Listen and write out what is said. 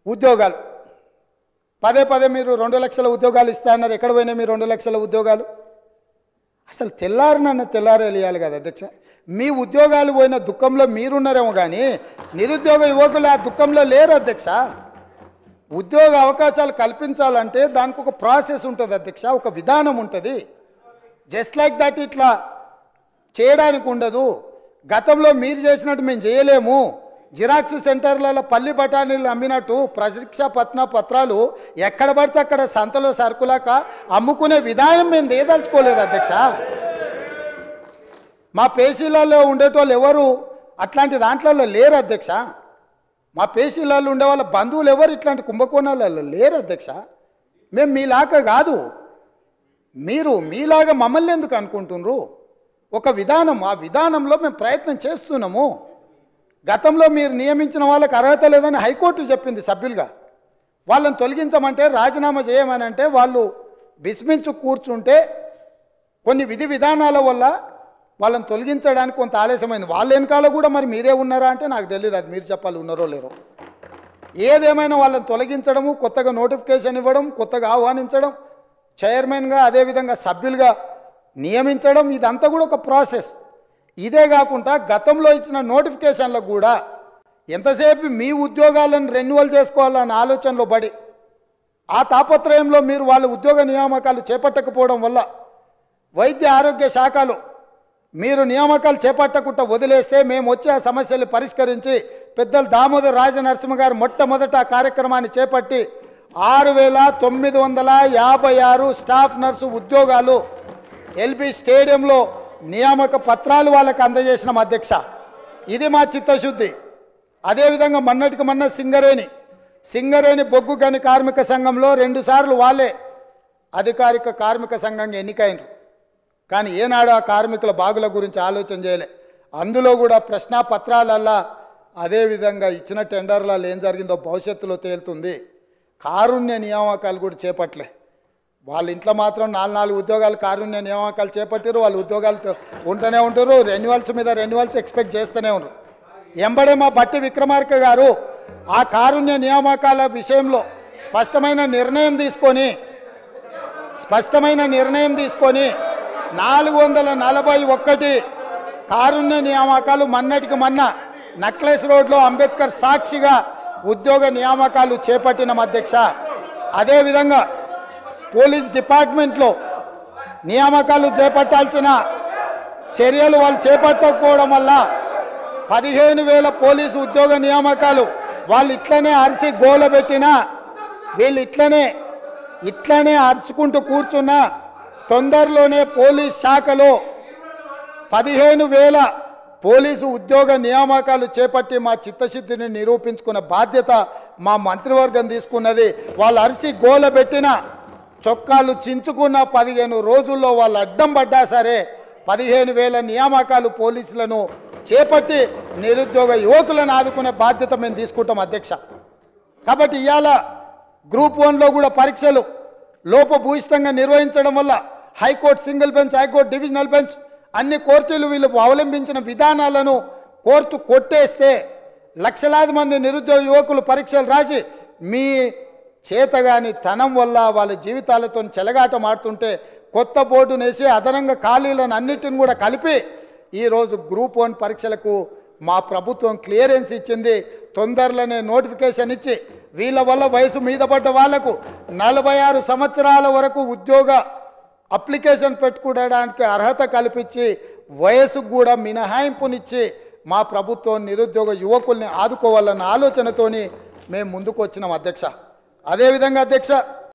ఉద్యోగాలు పదే పదే మీరు 2 లక్షల ఉద్యోగాలు ఇస్తారన్నారు. ఎక్కడ పోయినాయి మీ 2 లక్షల ఉద్యోగాలు? అసలు తెల్లారేయాలి కదా అధ్యక్ష. మీ ఉద్యోగాలు పోయిన దుఃఖంలో మీరున్నారేమో కానీ నిరుద్యోగ యువకులు ఆ దుఃఖంలో లేరు అధ్యక్ష. ఉద్యోగ అవకాశాలు కల్పించాలంటే దానికి ఒక ప్రాసెస్ ఉంటుంది అధ్యక్ష, ఒక విధానం ఉంటుంది. జస్ట్ లైక్ దట్ ఇట్లా చేయడానికి ఉండదు. గతంలో మీరు చేసినట్టు మేము చేయలేము. జిరాక్స్ సెంటర్లలో పల్లి బఠానీలు అమ్మినట్టు పరీక్షా పత్రాలు ఎక్కడ పడితే అక్కడ సంతలో సరుకులాక అమ్ముకునే విధానం మేము దేదలుచుకోలేదు అధ్యక్ష. మా పేషీలలో ఉండేటోళ్ళు ఎవరు అట్లాంటి దాంట్లలో లేరు అధ్యక్ష. మా పేషీలలో ఉండే వాళ్ళ బంధువులు ఎవరు ఇట్లాంటి కుంభకోణాలలో లేరు అధ్యక్ష. మేము మీలాగా కాదు, మీరు మీలాగా మమ్మల్ని ఎందుకు అనుకుంటున్నారు? ఒక విధానం, ఆ విధానంలో మేము ప్రయత్నం చేస్తున్నాము. గతంలో మీరు నియమించిన వాళ్ళకి అర్హత లేదని హైకోర్టు చెప్పింది సభ్యులుగా. వాళ్ళని తొలగించమంటే రాజీనామా చేయమని అంటే వాళ్ళు విస్మించు కూర్చుంటే కొన్ని విధి విధానాల వల్ల వాళ్ళని తొలగించడానికి కొంత ఆలస్యమైంది. వాళ్ళ వెనకాల కూడా మరి మీరే ఉన్నారా అంటే నాకు తెలియదు, అది మీరు చెప్పాలి ఉన్నారో లేరో. ఏదేమైనా వాళ్ళని తొలగించడము, కొత్తగా నోటిఫికేషన్ ఇవ్వడం, కొత్తగా ఆహ్వానించడం, చైర్మన్గా అదేవిధంగా సభ్యులుగా నియమించడం, ఇదంతా కూడా ఒక ప్రాసెస్. ఇదే కాకుండా గతంలో ఇచ్చిన నోటిఫికేషన్లకు కూడా ఎంతసేపు మీ ఉద్యోగాలను రెన్యువల్ చేసుకోవాలన్న ఆలోచనలో పడి ఆ తాపత్రయంలో మీరు వాళ్ళ ఉద్యోగ నియామకాలు చేపట్టకపోవడం వల్ల వైద్య ఆరోగ్య శాఖలో మీరు నియామకాలు చేపట్టకుండా వదిలేస్తే మేము వచ్చి ఆ సమస్యలు పరిష్కరించి పెద్దలు దామోదర్ రాజనరసింహ గారు మొట్టమొదట ఆ కార్యక్రమాన్ని చేపట్టి 6,956 స్టాఫ్ నర్సు ఉద్యోగాలు ఎల్బీ స్టేడియంలో నియామక పత్రాలు వాళ్ళకి అందజేసినాం అధ్యక్ష. ఇది మా చిత్తశుద్ధి. అదేవిధంగా మొన్నటికి మొన్న సింగరేణి బొగ్గు గని కార్మిక సంఘంలో 2 సార్లు వాళ్ళే అధికారిక కార్మిక సంఘంగా ఎన్నికైనరు. కానీ ఏనాడు ఆ కార్మికుల బాగుల గురించి ఆలోచన చేయలే. అందులో కూడా ప్రశ్నాపత్రాలల్లా అదేవిధంగా ఇచ్చిన టెండర్లలో ఏం జరిగిందో భవిష్యత్తులో తేలుతుంది. కారుణ్య నియామకాలు కూడా చేపట్టలే. వాళ్ళ ఇంట్లో మాత్రం 4 ఉద్యోగాలు కారుణ్య నియామకాలు చేపట్టారు. వాళ్ళు ఉద్యోగాలు ఉంటూనే ఉంటారు, రెన్యువల్స్ ఎక్స్పెక్ట్ చేస్తూనే ఉన్నారు. ఎంబడే మా బట్టి విక్రమార్క గారు ఆ కారుణ్య నియామకాల విషయంలో స్పష్టమైన నిర్ణయం తీసుకొని 441 కారుణ్య నియామకాలు మొన్నటికి మొన్న నక్లెస్ రోడ్లో అంబేద్కర్ సాక్షిగా ఉద్యోగ నియామకాలు చేపట్టిన అధ్యక్ష. అదేవిధంగా పోలీస్ డిపార్ట్మెంట్లో నియామకాలు చేపట్టాల్సిన చర్యలు వాళ్ళు చేపట్టకపోవడం వల్ల 15,000 పోలీసు ఉద్యోగ నియామకాలు వాళ్ళు ఇట్లనే అరిసి గోలబెట్టినా వీళ్ళు ఇట్లనే అరుచుకుంటూ కూర్చున్నా తొందరలోనే పోలీస్ శాఖలో 15,000 పోలీసు ఉద్యోగ నియామకాలు చేపట్టి మా చిత్తశుద్ధిని నిరూపించుకున్న బాధ్యత మా మంత్రివర్గం తీసుకున్నది. వాళ్ళు అరిసి గోలబెట్టిన చొక్కాలు చించుకున్న 15 రోజుల్లో వాళ్ళు అడ్డం పడ్డా సరే 15,000 నియామకాలు పోలీసులను చేపట్టి నిరుద్యోగ యువకులను ఆదుకునే బాధ్యత మేము తీసుకుంటాం అధ్యక్ష. కాబట్టి ఇవాళ గ్రూప్ 1లో కూడా పరీక్షలు లోపభూయిష్టంగా నిర్వహించడం వల్ల high court single bench, high court divisional bench అన్ని కోర్టులు వీళ్ళు అవలంబించిన విధానాలను కోర్టు కొట్టేస్తే లక్షలాది మంది నిరుద్యోగ యువకులు పరీక్షలు రాసి మీ చేతగాని తనం వల్ల వాళ్ళ జీవితాలతో చెలగాటమాడుతుంటే కొత్త బోర్డునేసి అదనంగా ఖాళీలను అన్నిటిని కూడా కలిపి ఈరోజు గ్రూప్ 1 పరీక్షలకు మా ప్రభుత్వం క్లియరెన్స్ ఇచ్చింది. తొందరలోనే నోటిఫికేషన్ ఇచ్చి వీళ్ళ వల్ల వయసు మీద పడ్డ వాళ్లకు 46 సంవత్సరాల వరకు ఉద్యోగ అప్లికేషన్ పెట్టుకోవడానికి అర్హత కల్పించి వయసుకు కూడా మినహాయింపునిచ్చి మా ప్రభుత్వం నిరుద్యోగ యువకుల్ని ఆదుకోవాలన్న ఆలోచనతోని మేము ముందుకు వచ్చినాం అధ్యక్ష. అదేవిధంగా అధ్యక్ష